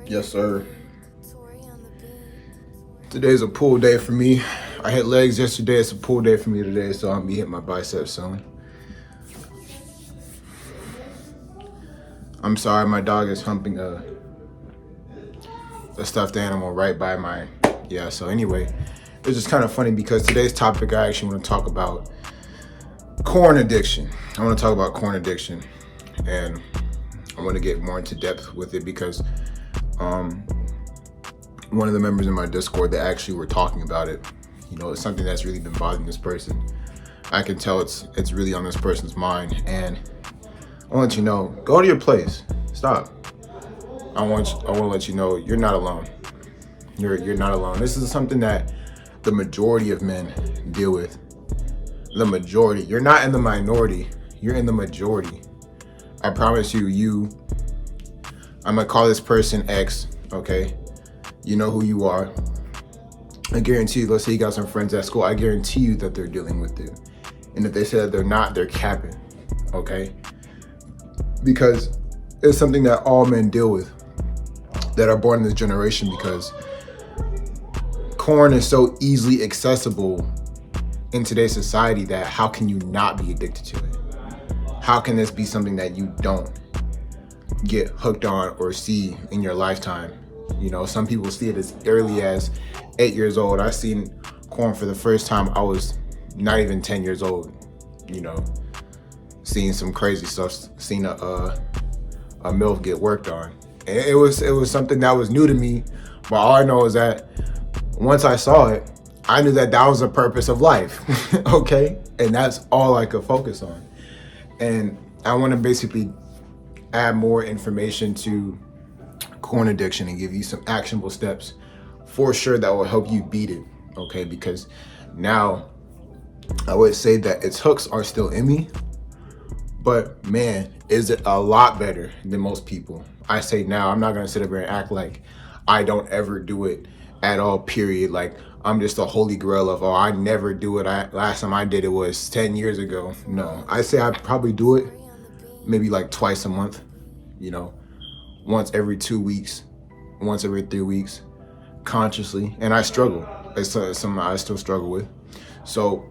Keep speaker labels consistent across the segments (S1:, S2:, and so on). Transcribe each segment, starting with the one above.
S1: Yes, sir. Today's a pull day for me. I hit legs yesterday. It's a pull day for me today, so I'll be hitting my biceps soon. I'm sorry, my dog is humping a stuffed animal right by my. Yeah, so anyway, it's just kind of funny because today's topic I actually want to talk about corn addiction. I want to talk about corn addiction, and I want to get more into depth with it because one of the members in my Discord that actually were talking about it. You know, it's something that's really been bothering this person. I can tell it's really on this person's mind, and I want to let you know, go to your place. Stop. I want to let you know you're not alone. You're not alone. This is something that the majority of men deal with. The majority. You're not in the minority. You're in the majority. I promise you. I'm gonna call this person X. Okay. You know who you are. I guarantee you, let's say you got some friends at school, I guarantee you that they're dealing with it. And if they say that they're not, they're capping, okay? Because it's something that all men deal with that are born in this generation, because corn is so easily accessible in today's society that how can you not be addicted to it? How can this be something that you don't get hooked on or see in your lifetime? You know, some people see it as early as 8 years old. I seen corn for the first time. I was not even 10 years old. You know, seeing some crazy stuff. Seen a MILF get worked on. And it was something that was new to me. But all I know is that once I saw it, I knew that that was the purpose of life. Okay, and that's all I could focus on. And I want to basically add more information to corn addiction and give you some actionable steps for sure that will help you beat it, okay? Because now I would say that its hooks are still in me, but man, is it a lot better than most people. I say now, I'm not gonna sit up here and act like I don't ever do it at all, period. Like I'm just a holy grail of, oh, I never do it. Last time I did it was 10 years ago. No, I say I probably do it maybe like twice a month, you know, once every 2 weeks, once every 3 weeks, consciously. And I struggle. It's something I still struggle with. So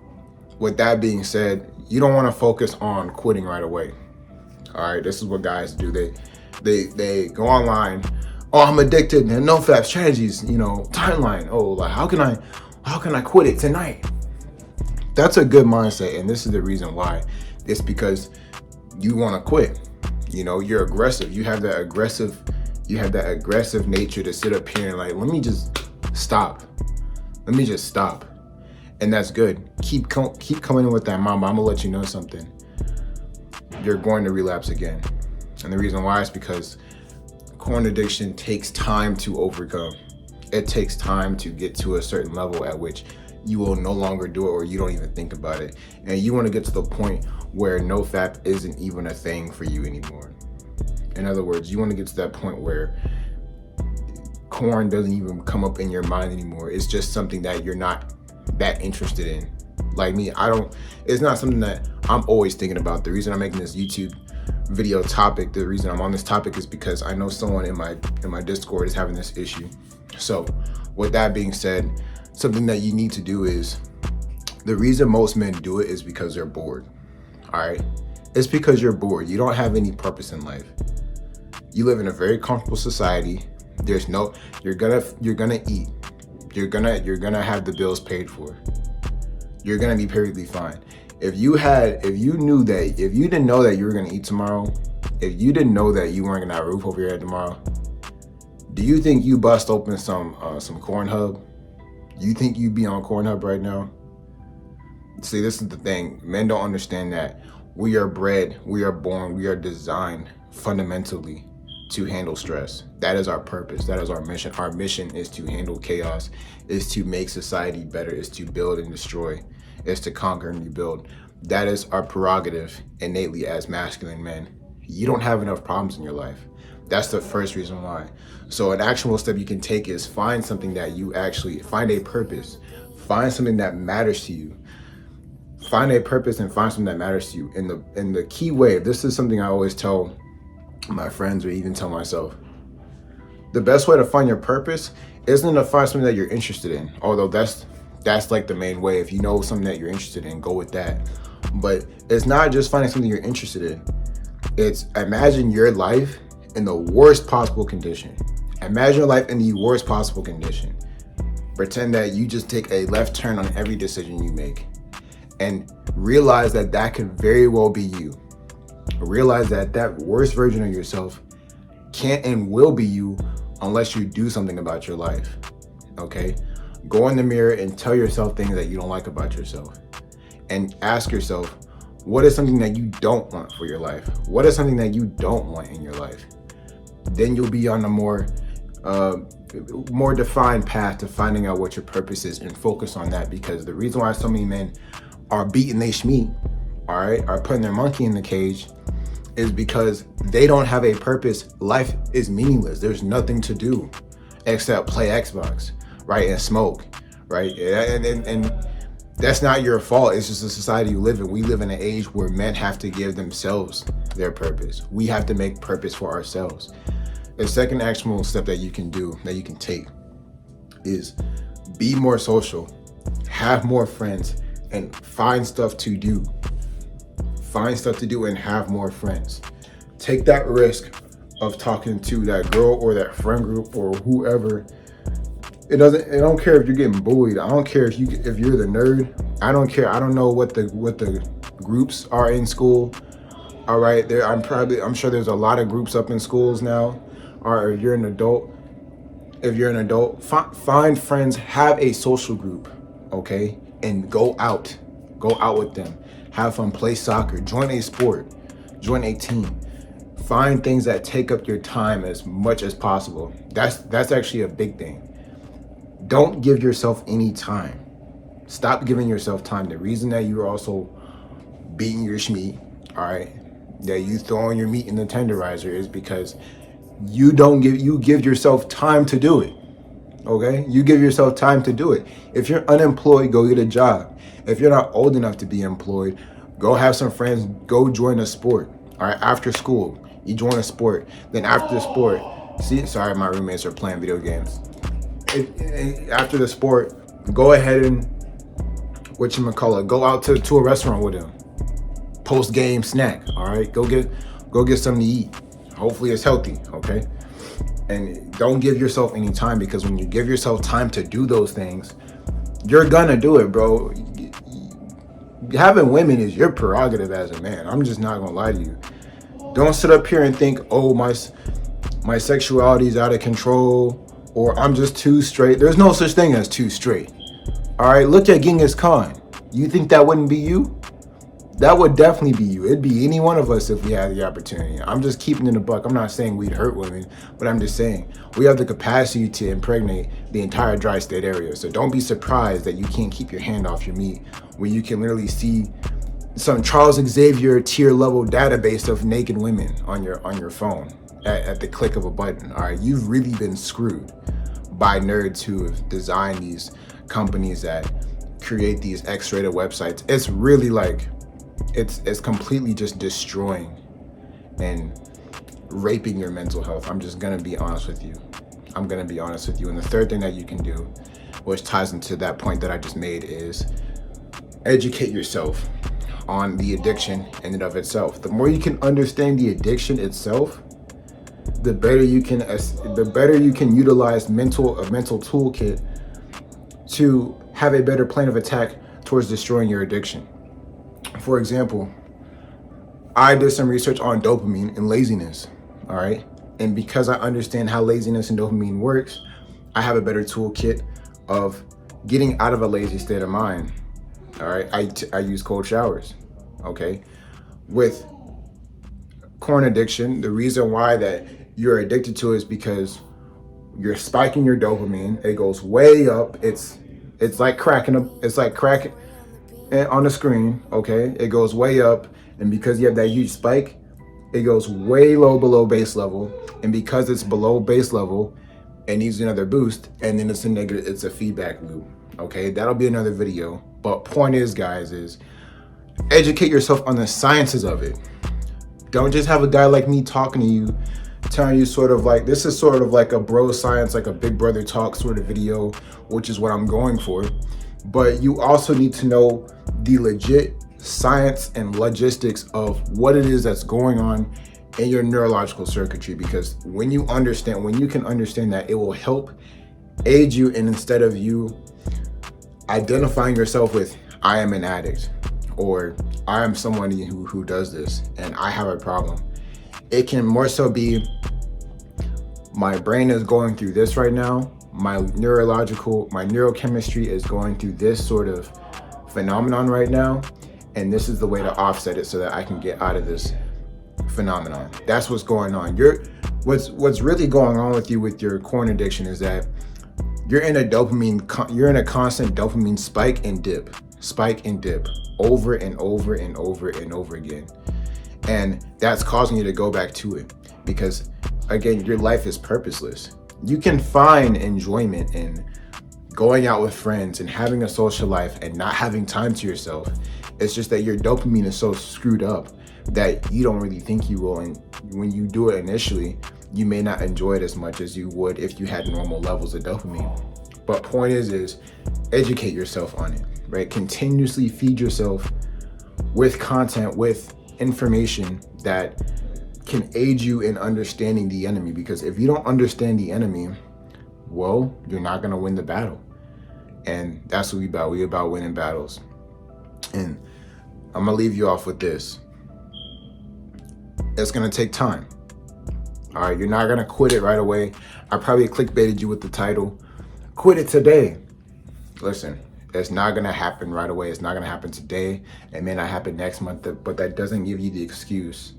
S1: with that being said, you don't want to focus on quitting right away. All right, this is what guys do. They go online. Oh, I'm addicted. And Nofap strategies, you know, timeline. Oh, like how can I quit it tonight? That's a good mindset, and this is the reason why. It's because you want to quit. You know, you're aggressive. You have that aggressive nature to sit up here and like, let me just stop. Let me just stop. And that's good. Keep coming in with that, mama. I'm gonna let you know something. You're going to relapse again. And the reason why is because corn addiction takes time to overcome. It takes time to get to a certain level at which you will no longer do it, or you don't even think about it. And you want to get to the point where Nofap isn't even a thing for you anymore. In other words, you want to get to that point where corn doesn't even come up in your mind anymore. It's just something that you're not that interested in. Like me, it's not something that I'm always thinking about. The reason I'm making this YouTube video topic, the reason I'm on this topic is because I know someone in my Discord is having this issue. So with that being said, something that you need to do is, the reason most men do it is because they're bored. All right, it's because you're bored. You don't have any purpose in life. You live in a very comfortable society. You're gonna eat. You're gonna have the bills paid for. You're gonna be perfectly fine. If you didn't know that you were gonna eat tomorrow, if you didn't know that you weren't gonna have a roof over your head tomorrow, do you think you bust open some Cornhub? Do you think you'd be on Cornhub right now? See, this is the thing. Men don't understand that we are bred, we are born, we are designed fundamentally to handle stress. That is our purpose. That is our mission. Our mission is to handle chaos, is to make society better, is to build and destroy, is to conquer and rebuild. That is our prerogative innately as masculine men. You don't have enough problems in your life. That's the first reason why. So an actionable step you can take is find something that you actually, find a purpose, find something that matters to you. Find a purpose and find something that matters to you. In the key way, this is something I always tell my friends or even tell myself. The best way to find your purpose isn't to find something that you're interested in, although that's like the main way. If you know something that you're interested in, go with that. But it's not just finding something you're interested in. It's imagine your life in the worst possible condition. Imagine your life in the worst possible condition. Pretend that you just take a left turn on every decision you make, and realize that that could very well be you. Realize that that worst version of yourself can't and will be you unless you do something about your life. Okay? Go in the mirror and tell yourself things that you don't like about yourself. And ask yourself, what is something that you don't want for your life? What is something that you don't want in your life? Then you'll be on a more defined path to finding out what your purpose is, and focus on that. Because the reason why so many men are beating they schmeat, all right, are putting their monkey in the cage, is because they don't have a purpose. Life is meaningless. There's nothing to do except play Xbox, right, and smoke, right? And that's not your fault. It's just the society you live in. We live in an age where men have to give themselves their purpose. We have to make purpose for ourselves. The second actionable step that you can do, that you can take, is be more social, have more friends, and find stuff to do. Find stuff to do and have more friends. Take that risk of talking to that girl or that friend group or whoever. It don't care if you're getting bullied. I don't care if you're the nerd. I don't care. I don't know what the groups are in school. All right, I'm sure there's a lot of groups up in schools now. Or if you're an adult, find friends, have a social group, okay? And go out with them. Have fun, play soccer, join a sport, join a team. Find things that take up your time as much as possible. That's actually a big thing. Don't give yourself any time. Stop giving yourself time. The reason that you're also beating your schmeat, all right, that you throwing your meat in the tenderizer is because you give yourself time to do it. Okay? You give yourself time to do it. If you're unemployed, go get a job. If you're not old enough to be employed, go have some friends, go join a sport. All right, after school, you join a sport. Then after the sport, sorry, my roommates are playing video games. After the sport, go ahead and go out to a restaurant with them. Post-game snack, all right? Go get something to eat. Hopefully it's healthy, okay? And don't give yourself any time, because when you give yourself time to do those things, you're gonna do it, bro. Having women is your prerogative as a man. I'm just not gonna lie to you. Don't sit up here and think, oh, my sexuality is out of control, or I'm just too straight. There's no such thing as too straight. All right, look at Genghis Khan. You think that wouldn't be you? That would definitely be you. It'd be any one of us if we had the opportunity. I'm just keeping it a buck. I'm not saying we'd hurt women, but I'm just saying we have the capacity to impregnate the entire tri-state area. So don't be surprised that you can't keep your hand off your meat when you can literally see some Charles Xavier tier level database of naked women on your phone at the click of a button. All right, you've really been screwed by nerds who have designed these companies that create these X-rated websites. It's really like, it's completely just destroying and raping your mental health. I'm just gonna be honest with you. And the third thing that you can do, which ties into that point that I just made, is educate yourself on the addiction in and of itself. The more you can understand the addiction itself, the better you can utilize a mental toolkit to have a better plan of attack towards destroying your addiction. For example, I did some research on dopamine and laziness, all right? And because I understand how laziness and dopamine works, I have a better toolkit of getting out of a lazy state of mind, all right? I use cold showers, okay? With porn addiction, the reason why that you're addicted to it is because you're spiking your dopamine. It goes way up. It's like cracking on the screen, okay? It goes way up, and because you have that huge spike, it goes way low below base level, and because it's below base level, it needs another boost, and then it's a feedback loop, okay? That'll be another video, but point is, guys, is educate yourself on the sciences of it. Don't just have a guy like me talking to you telling you sort of like, this is sort of like a bro science, like a big brother talk sort of video, which is what I'm going for. But you also need to know the legit science and logistics of what it is that's going on in your neurological circuitry, because when you can understand that, it will help aid you. And instead of you identifying yourself with, I am an addict, or I am somebody who does this and I have a problem, it can more so be, my brain is going through this right now, my neurochemistry is going through this sort of phenomenon right now, and this is the way to offset it so that I can get out of this phenomenon. That's what's going on. What's really going on with you with your corn addiction is that you're in a constant dopamine spike and dip over and over and over and over again. And that's causing you to go back to it, because again, your life is purposeless. You can find enjoyment in going out with friends and having a social life and not having time to yourself. It's just that your dopamine is so screwed up that you don't really think you will. And when you do it initially, you may not enjoy it as much as you would if you had normal levels of dopamine. But point is educate yourself on it, right? Continuously feed yourself with content, with information that can aid you in understanding the enemy. Because if you don't understand the enemy, well, you're not going to win the battle. And that's what we about. We about winning battles. And I'm going to leave you off with this. It's going to take time. All right, you're not going to quit it right away. I probably clickbaited you with the title, quit it today. Listen, it's not going to happen right away. It's not going to happen today. It may not happen next month, but that doesn't give you the excuse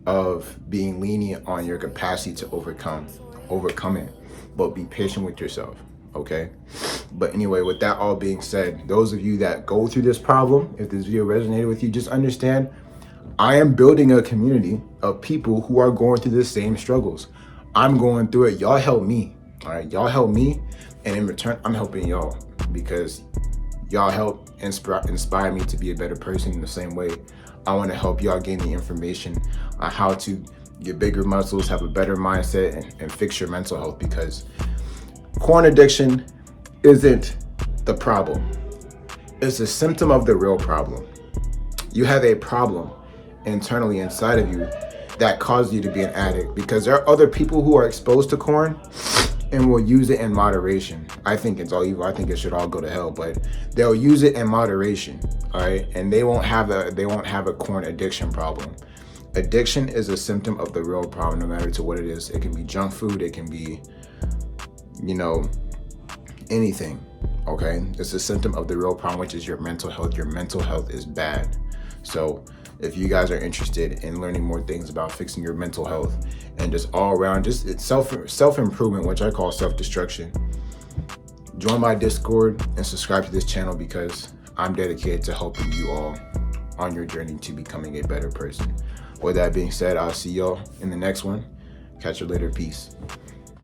S1: of being lenient on your capacity to overcome it. But be patient with yourself, okay? But anyway, with that all being said, those of you that go through this problem, if this video resonated with you, just understand I am building a community of people who are going through the same struggles. I'm going through it. Y'all help me, all right? Y'all help me, and in return, I'm helping y'all, because y'all help inspire me to be a better person. In the same way, I want to help y'all gain the information on how to get bigger muscles, have a better mindset, and fix your mental health, because corn addiction isn't the problem. It's a symptom of the real problem. You have a problem internally inside of you that caused you to be an addict, because there are other people who are exposed to corn and will use it in moderation. I think it's all evil. I think it should all go to hell, but they'll use it in moderation, all right? And they won't have a corn addiction problem. Addiction is a symptom of the real problem, no matter to what it is. It can be junk food, it can be, anything, okay? It's a symptom of the real problem, which is your mental health. Your mental health is bad. So if you guys are interested in learning more things about fixing your mental health and just all around, just it's self-improvement, which I call self-destruction, join my Discord and subscribe to this channel, because I'm dedicated to helping you all on your journey to becoming a better person. With that being said, I'll see y'all in the next one. Catch you later. Peace.